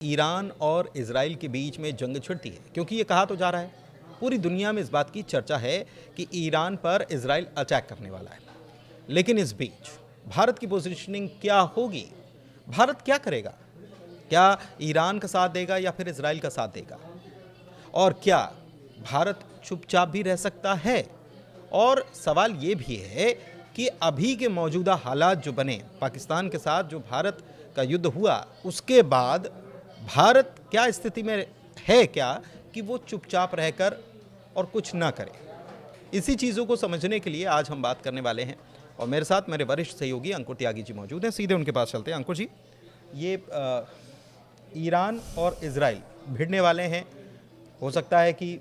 Iran और Israel के बीच में जंग छिड़ती है, क्योंकि ये कहा तो जा रहा है, पूरी दुनिया में इस बात की चर्चा है कि ईरान पर इजराइल अटैक करने वाला है। लेकिन इस बीच भारत की पोजीशनिंग क्या होगी? भारत क्या करेगा? क्या ईरान का साथ देगा या फिर इजराइल का साथ देगा? और क्या भारत चुपचाप भी रह सकता है? और सवाल ये भी है कि अभी के मौजूदा हालात जो बने, पाकिस्तान के साथ जो भारत का युद्ध हुआ, उसके बाद भारत क्या स्थिति में है क्या कि वो चुपचाप रहकर और कुछ ना करे? इसी चीज़ों को समझने के लिए आज हम बात करने वाले हैं और मेरे साथ मेरे वरिष्ठ सहयोगी अंकुर त्यागी जी मौजूद हैं। सीधे उनके पास चलते हैं। अंकुर जी, ये ईरान और इजराइल भिड़ने वाले हैं। हो सकता है कि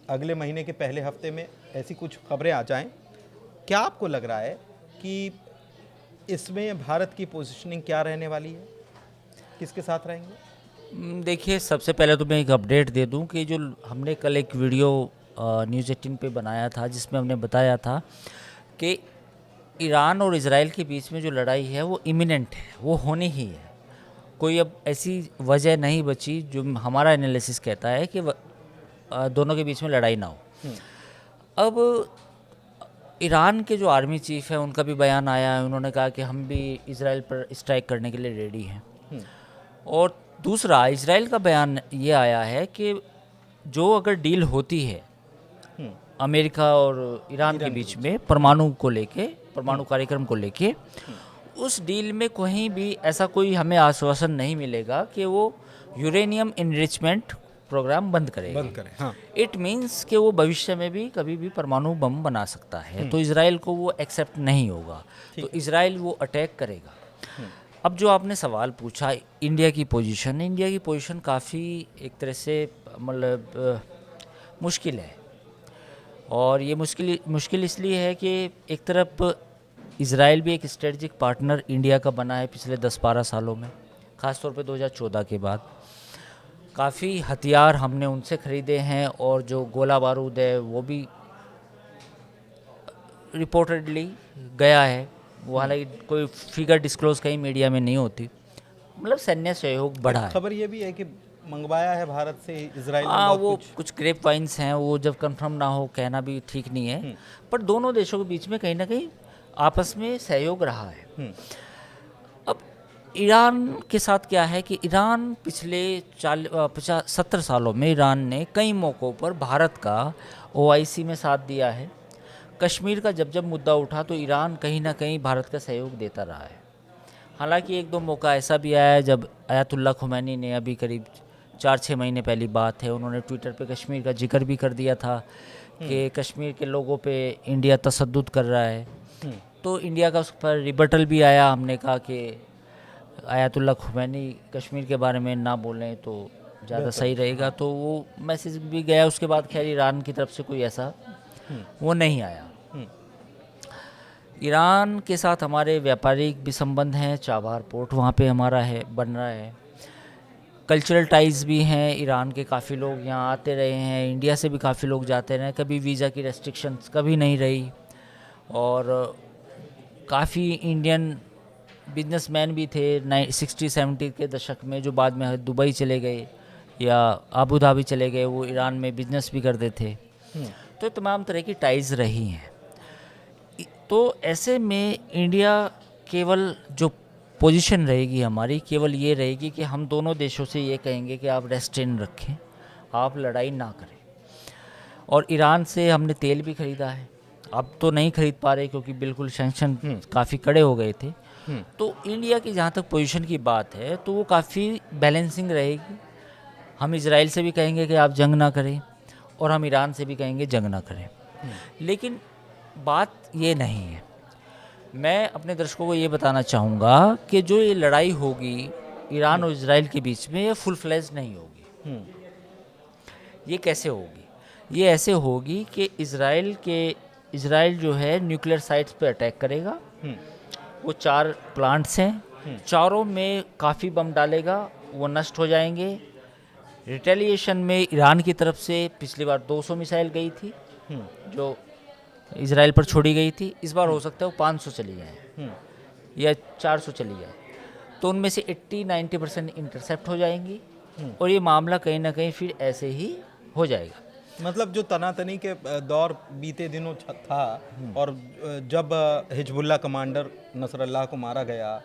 अगले महीने के पहले हफ्ते में ऐसी कुछ खबरें आ जाएं। क्या आपको लग रहा है कि इसमें भारत की पोजीशनिंग क्या रहने वाली है? किसके साथ रहेंगे? देखिए, सबसे पहले तो मैं एक अपडेट दे दूं कि जो हमने कल एक वीडियो न्यूज़ 18 पे बनाया था, जिसमें हमने बताया था कि ईरान और इजराइल के बीच में जो लड़ाई है वो इमिनेंट है, वो होनी ही है। कोई अब ऐसी वजह नहीं बची जो हमारा एनालिसिस कहता है कि दोनों के बीच में लड़ाई ना हो। अब ईरान के जो आर्मी चीफ है, उनका भी बयान आया है। उन्होंने कहा कि हम भी इजराइल पर स्ट्राइक करने के लिए रेडी हैं। और दूसरा, इजराइल का बयान ये आया है कि जो अगर डील होती है अमेरिका और ईरान के बीच में परमाणु को लेके, परमाणु कार्यक्रम को लेके, उस डील में कहीं भी ऐसा कोई हमें आश्वासन नहीं मिलेगा कि वो यूरेनियम इनरिचमेंट प्रोग्राम बंद करेगा। हाँ। इट मीन्स कि वो भविष्य में भी कभी भी परमाणु बम बना सकता है। तो इजराइल को वो एक्सेप्ट नहीं होगा, तो इजराइल वो अटैक करेगा। अब जो आपने सवाल पूछा इंडिया की पोजीशन काफ़ी एक तरह से मतलब मुश्किल है। और ये मुश्किल इसलिए है कि एक तरफ इजराइल भी एक स्ट्रेटजिक पार्टनर इंडिया का बना है पिछले 10-12 सालों में, ख़ासतौर पे 2014 के बाद। काफ़ी हथियार हमने उनसे ख़रीदे हैं और जो गोला बारूद है वो भी रिपोर्टेडली गया है। वो हालांकि कोई फिगर डिस्क्लोज कहीं मीडिया में नहीं होती। मतलब सैन्य सहयोग बढ़ा है। खबर ये भी है कि मंगवाया है भारत से इजराइल ने हाँ, बहुत वो कुछ ग्रेप वाइन्स हैं, वो जब कंफर्म ना हो कहना भी ठीक नहीं है। पर दोनों देशों के बीच में कहीं ना कहीं आपस में सहयोग रहा है। अब ईरान के साथ क्या है कि ईरान पिछले 70 सालों में ईरान ने कई मौक़ों पर भारत का OIC में साथ दिया है। कश्मीर का जब मुद्दा उठा तो ईरान कहीं ना कहीं भारत का सहयोग देता रहा है। हालांकि एक दो मौका ऐसा भी आया है जब आयतुल्लाह खुमैनी ने, अभी करीब 4-6 महीने पहली बात है, उन्होंने ट्विटर पे कश्मीर का जिक्र भी कर दिया था कि कश्मीर के लोगों पे इंडिया तसद्दुद कर रहा है। तो इंडिया का उस पर रिबटल भी आया। हमने कहा कि आयतुल्लाह खुमैनी कश्मीर के बारे में ना बोलें तो ज़्यादा सही रहेगा। तो वो मैसेज भी गया। उसके बाद खैर ईरान की तरफ से कोई ऐसा वो नहीं आया। ईरान के साथ हमारे व्यापारिक भी संबंध हैं। चाबहार पोर्ट वहाँ पे हमारा है, बन रहा है। कल्चरल टाइज़ भी हैं। ईरान के काफ़ी लोग यहाँ आते रहे हैं, इंडिया से भी काफ़ी लोग जाते रहे। कभी वीज़ा की रेस्ट्रिक्शंस कभी नहीं रही। और काफ़ी इंडियन बिजनेसमैन भी थे 60-70 के दशक में, जो बाद में दुबई चले गए या अबू धाबी चले गए। वो ईरान में बिजनेस भी करते थे। तो तमाम तरह की टाइज़ रही हैं। तो ऐसे में इंडिया केवल जो पोजीशन रहेगी हमारी, केवल ये रहेगी कि हम दोनों देशों से ये कहेंगे कि आप रेस्ट्रेन रखें, आप लड़ाई ना करें। और ईरान से हमने तेल भी ख़रीदा है। अब तो नहीं ख़रीद पा रहे क्योंकि बिल्कुल सैंक्शन काफ़ी कड़े हो गए थे। तो इंडिया की जहाँ तक पोजीशन की बात है तो वो काफ़ी बैलेंसिंग रहेगी। हम इजराइल से भी कहेंगे कि आप जंग ना करें और हम ईरान से भी कहेंगे जंग ना करें। लेकिन बात ये नहीं है। मैं अपने दर्शकों को ये बताना चाहूँगा कि जो ये लड़ाई होगी ईरान और इजराइल के बीच में, ये फुल फ्लेज नहीं होगी। ये कैसे होगी? ये ऐसे होगी कि इजराइल जो है न्यूक्लियर साइट्स पे अटैक करेगा। वो 4 प्लांट्स हैं, चारों में काफ़ी बम डालेगा, वो नष्ट हो जाएंगे। रिटेलिएशन में ईरान की तरफ से पिछली बार 200 मिसाइल गई थी जो इजराइल पर छोड़ी गई थी। इस बार हो सकता है वो 500 चली जाए या 400 चली जाए। तो उनमें से 80-90% इंटरसेप्ट हो जाएंगी और ये मामला कहीं ना कहीं फिर ऐसे ही हो जाएगा। मतलब जो तनातनी के दौर बीते दिनों था और जब हिजबुल्लाह कमांडर नसरल्लाह को मारा गया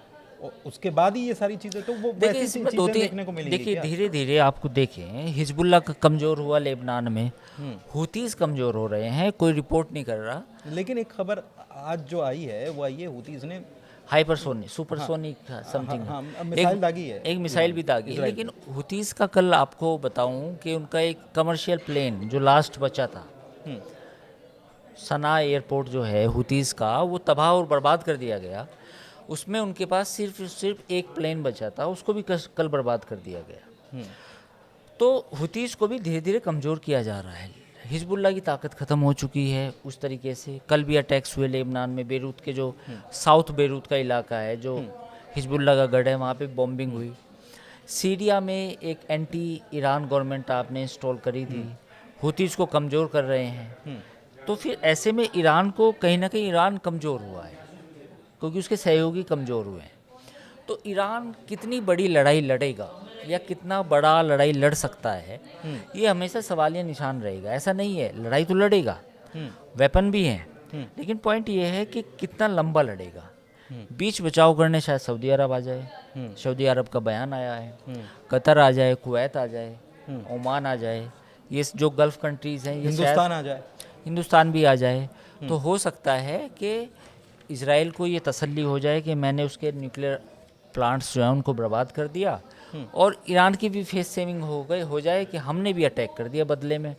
उसके बाद ही ये सारी चीज़ें, तो वो देखिए वैसी इसमें चीज़ें देखने को मिलेंगी देखिए क्या? धीरे धीरे आपको देखें हिजबुल्लाह का कमज़ोर हुआ लेबनान में, हुतीस कमज़ोर हो रहे हैं, कोई रिपोर्ट नहीं कर रहा। लेकिन एक खबर आज जो आई है वो आई है हुतीज़ ने हाइपरसोनिक सुपरसोनिक समथिंग हाँ, मिसाइल दागी है, एक मिसाइल भी दागी। इजराइल लेकिन हुतीस का कल आपको बताऊं कि उनका एक कमर्शियल प्लेन जो लास्ट बचा था सना एयरपोर्ट जो है हुतीस का, वो तबाह और बर्बाद कर दिया गया। उसमें उनके पास सिर्फ एक प्लेन बचा था, उसको भी कल बर्बाद कर दिया गया। तो हुतीस को भी धीरे धीरे कमज़ोर किया जा रहा है। हिजबुल्लाह की ताकत ख़त्म हो चुकी है उस तरीके से। कल भी अटैक्स हुए लेबनान में, बेरूत के जो साउथ बेरूत का इलाका है जो हिजबुल्लाह का गढ़ है, वहाँ पे बॉम्बिंग हुई। सीरिया में एक एंटी ईरान गवर्नमेंट आपने इंस्टॉल करी थी, हुतीस को कमज़ोर कर रहे हैं। तो फिर ऐसे में ईरान को कहीं ना कहीं ईरान कमज़ोर हुआ है क्योंकि उसके सहयोगी कमज़ोर हुए हैं। तो ईरान कितनी बड़ी लड़ाई लड़ेगा या कितना बड़ा लड़ाई लड़ सकता है, ये हमेशा सवालिया निशान रहेगा। ऐसा नहीं है, लड़ाई तो लड़ेगा, वेपन भी हैं, लेकिन पॉइंट ये है कि कितना लंबा लड़ेगा। बीच बचाव करने शायद सऊदी अरब आ जाए, सऊदी अरब का बयान आया है, कतर आ जाए, कुवैत आ जाए, ओमान आ जाए, ये जो गल्फ़ कंट्रीज़ हैं, ये हिंदुस्तान आ जाए, हिंदुस्तान भी आ जाए। तो हो सकता है कि इजराइल को ये तसल्ली हो जाए कि मैंने उसके न्यूक्लियर प्लांट्स जो हैं उनको बर्बाद कर दिया, और ईरान की भी फेस सेविंग हो जाए कि हमने भी अटैक कर दिया बदले में।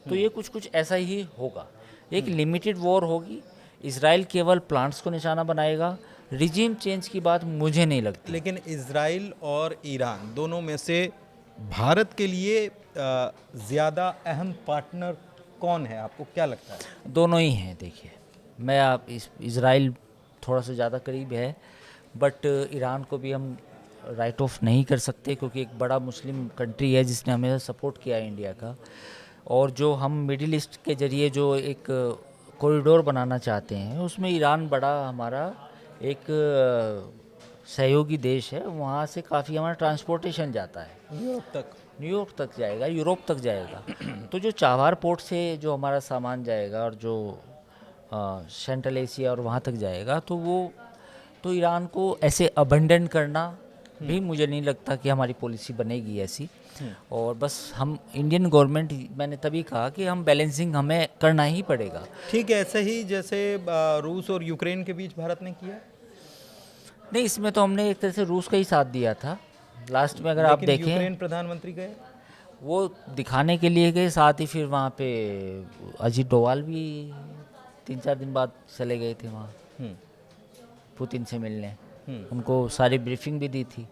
तो ये कुछ ऐसा ही होगा, एक लिमिटेड वॉर होगी। इजराइल केवल प्लांट्स को निशाना बनाएगा, रिजीम चेंज की बात मुझे नहीं लगती। लेकिन इजराइल और ईरान दोनों में से भारत के लिए ज़्यादा अहम पार्टनर कौन है, आपको क्या लगता है? दोनों ही हैं। देखिए इजराइल थोड़ा सा ज़्यादा करीब है, बट ईरान को भी हम राइट ऑफ नहीं कर सकते क्योंकि एक बड़ा मुस्लिम कंट्री है जिसने हमें सपोर्ट किया है इंडिया का। और जो हम मिडिल ईस्ट के ज़रिए जो एक कॉरिडोर बनाना चाहते हैं उसमें ईरान बड़ा हमारा एक सहयोगी देश है। वहाँ से काफ़ी हमारा ट्रांसपोर्टेशन जाता है, न्यूयॉर्क तक जाएगा, यूरोप तक जाएगा। तो जो चाबार पोर्ट से जो हमारा सामान जाएगा और जो सेंट्रल एशिया और वहाँ तक जाएगा, तो वो तो ईरान को ऐसे अबंडन करना भी मुझे नहीं लगता कि हमारी पॉलिसी बनेगी ऐसी। और बस हम इंडियन गवर्नमेंट, मैंने तभी कहा कि हम बैलेंसिंग हमें करना ही पड़ेगा। ठीक है, ऐसे ही जैसे रूस और यूक्रेन के बीच भारत ने किया। नहीं, इसमें तो हमने एक तरह से रूस का ही साथ दिया था लास्ट में। अगर आप देखें यूक्रेन प्रधानमंत्री गए, वो दिखाने के लिए गए, साथ ही फिर वहाँ पे अजीत डोवाल भी 3-4 दिन बाद चले गए थे वहाँ पुतिन से मिलने। उनको सारी ब्रीफिंग भी दी थी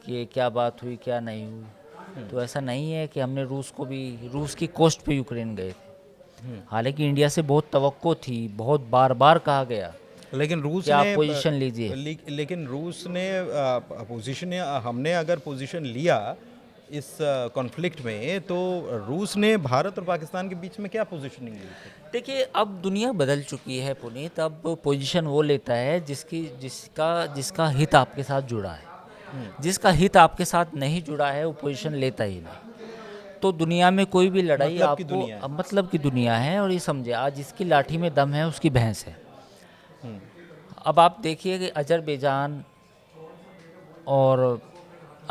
कि क्या बात हुई क्या नहीं हुई। तो ऐसा नहीं है कि हमने रूस की कोस्ट पे यूक्रेन गए थे। हालांकि इंडिया से बहुत तवक्को थी, बहुत बार बार कहा गया, लेकिन रूस ने ने पोजीशन लीजिए। लेकिन रूस ने पोजीशन, हमने अगर पोजीशन लिया इस कॉन्फ्लिक्ट में, तो रूस ने भारत और पाकिस्तान के बीच में क्या पोजीशनिंग ली? देखिए अब दुनिया बदल चुकी है पुनीत। अब पोजीशन वो लेता है जिसका हित आपके साथ जुड़ा है। जिसका हित आपके साथ नहीं जुड़ा है वो पोजीशन लेता ही नहीं। तो दुनिया में कोई भी लड़ाई आपको मतलब की दुनिया है, और ये समझे आज जिसकी लाठी में दम है उसकी भैंस है। अब आप देखिए कि अजरबैजान और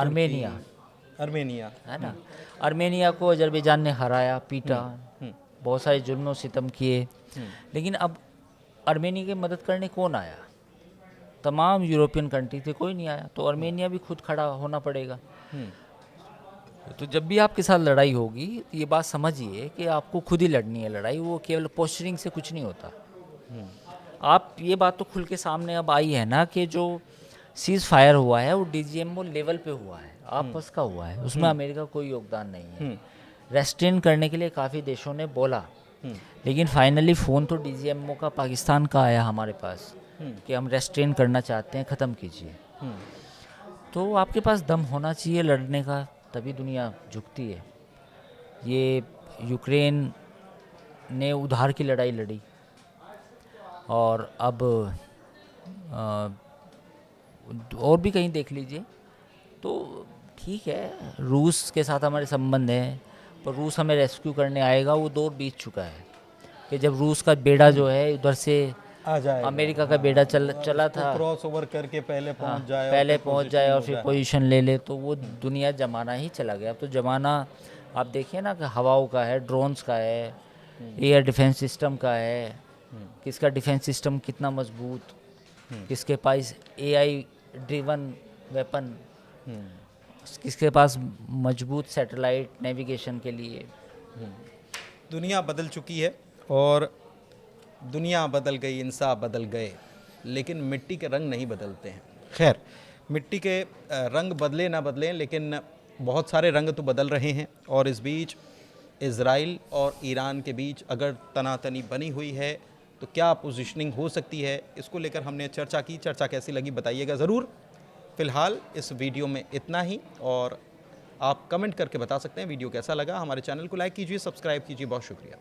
आर्मेनिया है ना, आर्मेनिया को अजरबैजान ने हराया, पीटा, बहुत सारे जुल्म सितम किए। लेकिन अब आर्मेनिया की मदद करने कौन आया? तमाम यूरोपियन कंट्री थे, कोई नहीं आया। तो आर्मेनिया भी खुद खड़ा होना पड़ेगा। तो जब भी आपके साथ लड़ाई होगी तो ये बात समझिए कि आपको खुद ही लड़नी है लड़ाई, वो केवल पोस्चरिंग से कुछ नहीं होता। आप ये बात तो खुल के सामने अब आई है ना कि जो सीज फायर हुआ है वो DGMO लेवल पे हुआ है, आपस का हुआ है, उसमें अमेरिका कोई योगदान नहीं है। रेस्ट्रेन करने के लिए काफ़ी देशों ने बोला, लेकिन फाइनली फ़ोन तो DGMO का पाकिस्तान का आया हमारे पास कि हम रेस्ट्रेन करना चाहते हैं, ख़त्म कीजिए। तो आपके पास दम होना चाहिए लड़ने का, तभी दुनिया झुकती है। ये यूक्रेन ने उधार की लड़ाई लड़ी और अब और भी कहीं देख लीजिए। तो ठीक है, रूस के साथ हमारे संबंध हैं, पर रूस हमें रेस्क्यू करने आएगा, वो दौर बीत चुका है कि जब रूस का बेड़ा जो है उधर से आ जाए अमेरिका का बेड़ा चला था, क्रॉस ओवर करके पहले पहुंच जाए, पहले पहुंच जाए और फिर पोजीशन ले ले, तो वो दुनिया ज़माना ही चला गया। अब तो ज़माना आप देखिए ना कि हवाओं का है, ड्रोन्स का है, एयर डिफेंस सिस्टम का है, किसका डिफेंस सिस्टम कितना मजबूत, किसके पास एआई ड्रिवन वेपन, किसके पास मजबूत सैटेलाइट नेविगेशन के लिए। दुनिया बदल चुकी है और दुनिया बदल गई, इंसान बदल गए, लेकिन मिट्टी के रंग नहीं बदलते हैं। खैर, मिट्टी के रंग बदले ना बदलें, लेकिन बहुत सारे रंग तो बदल रहे हैं। और इस बीच इज़राइल और ईरान के बीच अगर तनातनी बनी हुई है तो क्या पोजीशनिंग हो सकती है, इसको लेकर हमने चर्चा की। चर्चा कैसी लगी बताइएगा ज़रूर। फ़िलहाल इस वीडियो में इतना ही, और आप कमेंट करके बता सकते हैं वीडियो कैसा लगा। हमारे चैनल को लाइक कीजिए, सब्सक्राइब कीजिए। बहुत शुक्रिया।